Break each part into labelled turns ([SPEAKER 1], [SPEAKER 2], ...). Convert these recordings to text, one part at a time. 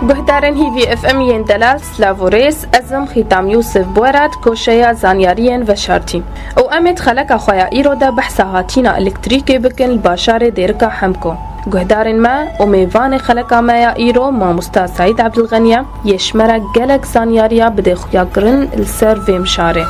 [SPEAKER 1] بهدارن هیوی اف ام ین دلال سلاوریس ازم ختام یوسف بورات کوشیا زانیارین و شارتی او امت خلق خویا ایرو دا بحثا هاتینا الکتریکی بکن الباشار دیرکا حمکو گهدارن ما و میوان خلقا مایا ایرو ما مستا سعید عبدالغنیه یشمرا گلک زانیاریا بده خویا گرن السر ویم شاره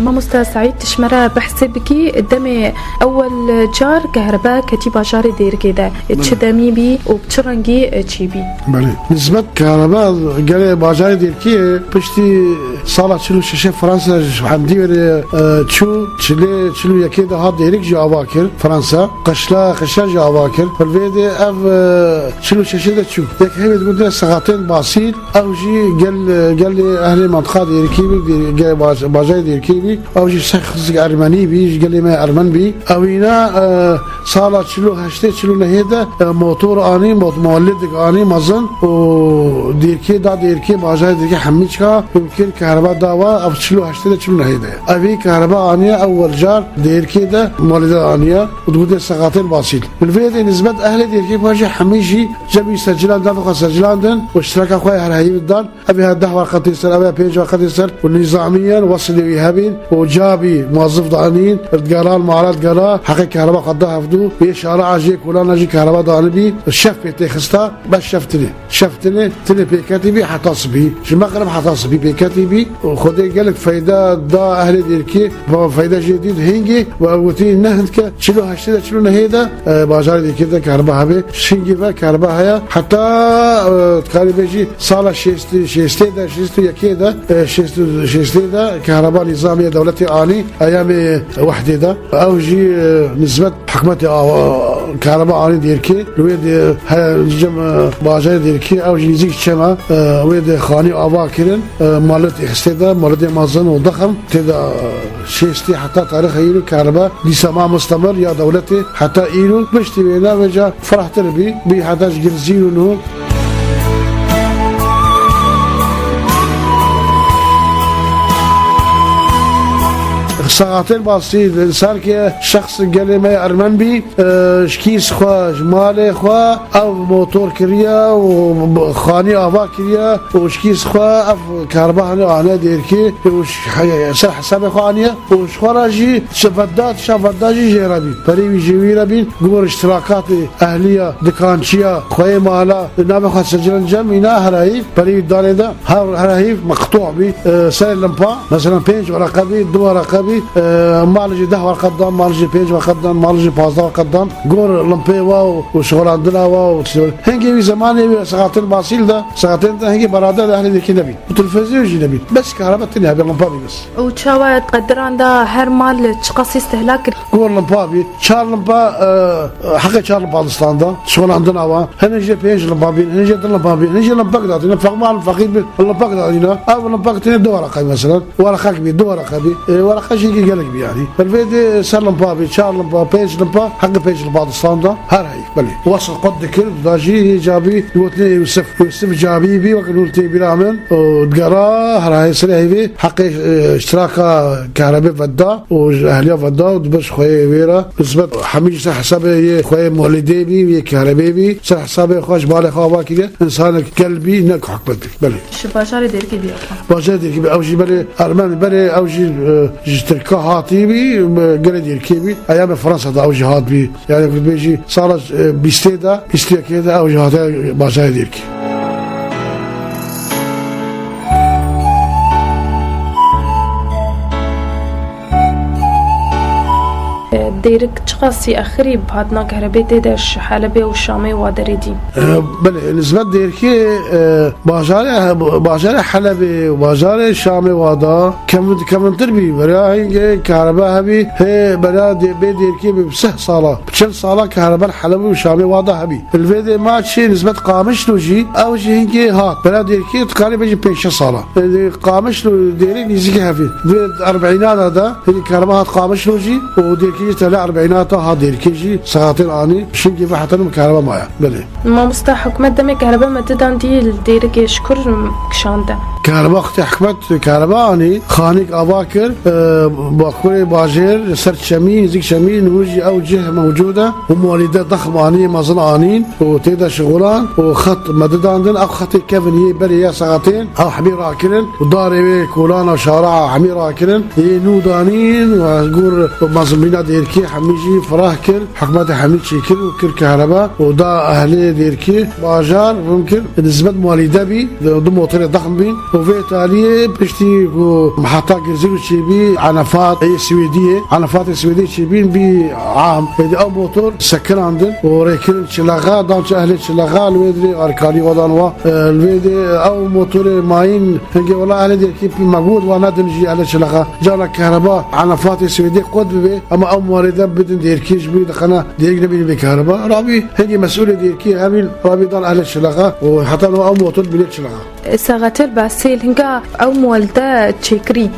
[SPEAKER 1] ماموستا سعيد تشمرة بحث بكي قدامي أول جار كهرباء كتيبة جار دير كده تشدامي بي وبتشرنجي تشيبي
[SPEAKER 2] بله نسبة كهرباء قال باجار دير كي بشتي صالة شلو شاشة فرنسا حمدي شلو يكيد هاد ديرك جو أواكر فرنسا قشلا جو أواكر فالفيدي أف شلو شاشة ده شو يك هي بتقول ساعتين باسيل أو جي قال أهل المنطقة دير كي قال باجار دير كي او جي شخص ارمني بي قال لي ما ارمن بي او هنا صالة شلو هشتي شلو نهيدا موتور اني مولد اني مزن و ديركي باجاي ديركي حميشكا يمكن كهرباء داوا او شلو هشتي شلو نهيدا ابي كهرباء اني اول جار ديركي ده مولد اني ودود ساعتين باسيل بالفيديو نسبه اهل ديركي باجي حميشي جابي سجلان دافق سجلان واشتراك اخويا هرهي بدان ابي هذا ورقه يسر ابي بيج ورقه يسر ونظاميا وصل وهابين وجابي موظف ضانين القرار معارض قرار حقي كهرباء قضاها فدو بيشارع عجيك ولا نجي كهرباء ضانبي الشف بيتي خستا بس شفتني تني بيكاتبي حتصبي شو مغرب حتصبي بيكاتبي وخدي قالك فايدة دا أهل ديركي فايدة جديد هنجي وقوتي نهندك شلو هشتدا شلو نهيدا بازار دي كده كهرباء هبي شنجي فا كهرباء هيا حتى تقالي بيجي صالة شيستي يكيدا شيستي دا كهرباء نظامية دولتي آني أيام وحدة دا أو جي نسبة حكمتي كهرباء آني ديركي ويد جم باجار ديركي أو جي نزيك شما ويد خاني آبا كيرن مالت إخستدا مالت مازن وضخم تدا شيستي حتى تاريخ إيرو كهرباء لسما مستمر يا دولتي حتى إيرو بشتي بينا وجا فرحت بي حتى جلزينو نو ساعتين بسيط الانسان كي شخص قال ما ارمن بي شكيس خوا جمالي خوا او موتور كريا وخاني افا كريا وشكيس خوا اف كهرباء انا ديركي وش حساب خانيه وش خراجي شفدات جيرابي فريبي جويرابي قور اشتراكات اهليه دكانشيا خوي مالا نابخ سجلن جمينا هرايف فريبي داريدا هرايف مقطوع بي سلمبا مثلا بينج ورقبي دو ورقبي مالجي 10 ورقدان مالجي 5 ورقدان مالجي 15 ورقدان قور لمبي واو وشغل عندنا واو هنجي زمان ساعتين باسيل ده ساعتين ده هنجي برادة اهل ديك نبي وتلفزيون جي نبي بس كهرباء تنها باللمبابي بس
[SPEAKER 1] وشاوة قدران ده هر مال تشقص استهلاك
[SPEAKER 2] قور لمبابي شار لمبا حقي شار لمبا الاسلام ده شغل عندنا وا هنجي 5 لمبابي هنجي لمبابي هنجي لمبا ده نفق مال فقير اللمبا ده او لمبا تنها دو ورقه مثلا ورقه كبير دو ورقه ورقه شيء قلق يعني فالفيديو صار لمبا شار لمبا بيج لمبا حق بيج لمبا الاسلام ده هاي بلي وصل قد كل داجي جابي يوتني يوسف جابي بي وقلتي بلامن وتقرا هاي سريعي حق اشتراك كهرباء فدا واهليه فدا ودبش خويا ويرا نسبه حميد حسابي خويا مولدي بي كهرباء بي حسابي خوش بالي خوا كده انسان قلبي نك حقبتي بلي
[SPEAKER 1] شو باشار ديركي بي
[SPEAKER 2] باشار ديركي او جي بلي ارمان بلي او جي اشتراك هاتي بي قال ديركي بي ايام فرنسا دا او جهاد بي يعني بيجي صار بيستيدا كده او جهاد باشار ديركي
[SPEAKER 1] ديرك تشخصي أخري بهادنا كهرباء تدش حلبة وشامي وادريدي
[SPEAKER 2] بله نسبة ديركي باجار حلبة وباجار شامي وادا كم تربي برا كهرباء هبي هي برا ديركي بسه صالة بشل صالة كهرباء حلبة وشامي وادا هبي الفيديو ما شيء نسبة قامش لوجي أو شيء هنجي هات برا ديركي تقارب يجي بيش صالة قامش لو ديرك نيزيك هفي 40 هذا هي كهرباء هات قامش لوجي وديركي تلا 40 هاد ديركي ساعتين اني شنجي فحتى كهرباء مايا بله
[SPEAKER 1] ما مستحق مدام كهرباء ما تدان دي ديرك يشكر كشانده
[SPEAKER 2] كهرباء اختي حكمت كهرباء اني خانق اباكر باكوري باجير سرت شمين زيك شمين وجه او جهه موجوده ومولدات ضخمه اني مصنعانين وتقدر شغلان وخط مدد عندنا او خط كيفن يبري يا ساعتين او حمير راكلن وداري كولانا وشارع حمير راكلن نودانين وقول مصمينا ديركي حميجي فراهكر حكمت حميد شيكل وكل كهرباء ودا اهلي ديركي باجار ممكن نسبه مولده بي ضم موتور ضخم بين وفي تالي بشتي محطه جزيره شيبي عنفات هي سويديه عنفات السويديه شيبين بعام او موتور سكر عندن وريكل شلاغا دانش اهل شلاغا الويدري اركاني ودانوا الويدي او موتور ماين هنجي والله اهل ديركي موجود وانا دنجي على شلاغا جانا كهرباء عنفات السويديه قد بي اما او مورده بدن ديركيش بي دخنا ديرك نبي بكهرباء رابي هنجي مسؤول ديركي هامل رابي دان اهل شلاغا وحتى او موتور بليت شلاغا
[SPEAKER 1] ساغتر باسيل هنگا او مولده تشيكري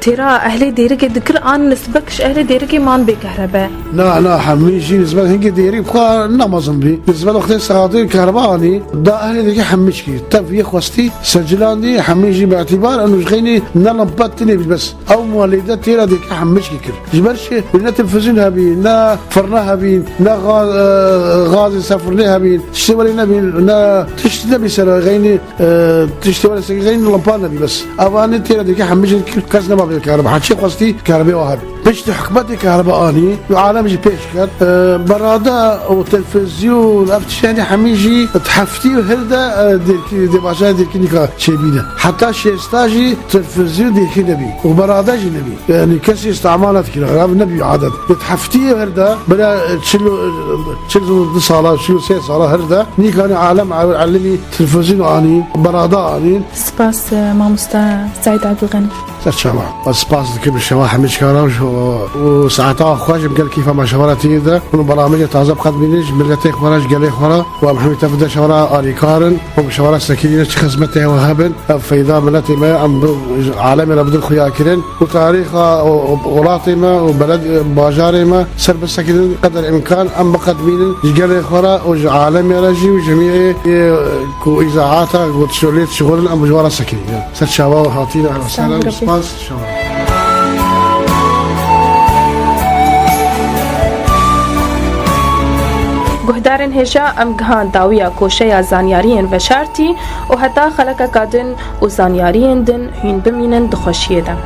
[SPEAKER 1] ترى أهل ديرك ذكر عن نسبكش أهل ديرك مان بكهرباء
[SPEAKER 2] لا حميجي نسبة هنجي ديري بقى نمازم بي نسبة وقت ساعتين كهرباني دا أهل ديرك حميشكي تفي خوستي سجلان دي حميجي باعتبار إنه غيني نلبات تني بس أو مولدات ترى ديرك حميشكي كر جبرش نا تلفزيون هبي نا فرنا هبي نا غاز سفر لها بي تشتغل نبي نا تشتغل نبي سر غيني تشتغل غيني لمبان نبي بس أباني ترى ديرك حميشكي كاس نبى بالكهرباء حتشي قصدي كهرباء واحد بيش حكمتي كهربائاني وعالم جي بيشكر برادا وتلفزيون افتشاني حميجي تحفتي وهردا ديركي دي باشا ديركي نيكا شيبينا حتى شيستاجي تلفزيون ديركي نبي وبرادا جي نبي يعني كسي استعمالات كده نبي عدد تحفتي وهردا بلا تشلو صاله شو سي صاله هردا نيكا عالم علمي تلفزيون اني برادا اني
[SPEAKER 1] سباس مامستا سعيد عبد الغني
[SPEAKER 2] تشابه سباس كيف الشواحن مش كانوا وساعتها خواج قال كيف ما شوارتي ذا برامج تازه بقدمينش ملتي خراج قال لي خرا ومحمد تبدا شوارع اريكارن وشوارع سكينه خدمته وهبن فاذا ملتي ما عند عالم بدل خياكرن وتاريخ ولاطمه وبلد باجارمه سرب السكينه قدر الامكان ام بقدمين قال لي خرا وعالم يرجي وجميع كو اذاعات وتشوليت شغل ام جوار سكينه سشاوا وهاتينا اهلا وسهلا سباس شوارع
[SPEAKER 1] گهدارن هجا ام گهان داویا کوشیا زانیارین و شارتی و حتی خلق کادن و زانیارین دن هین بمینن دخوشیه دن.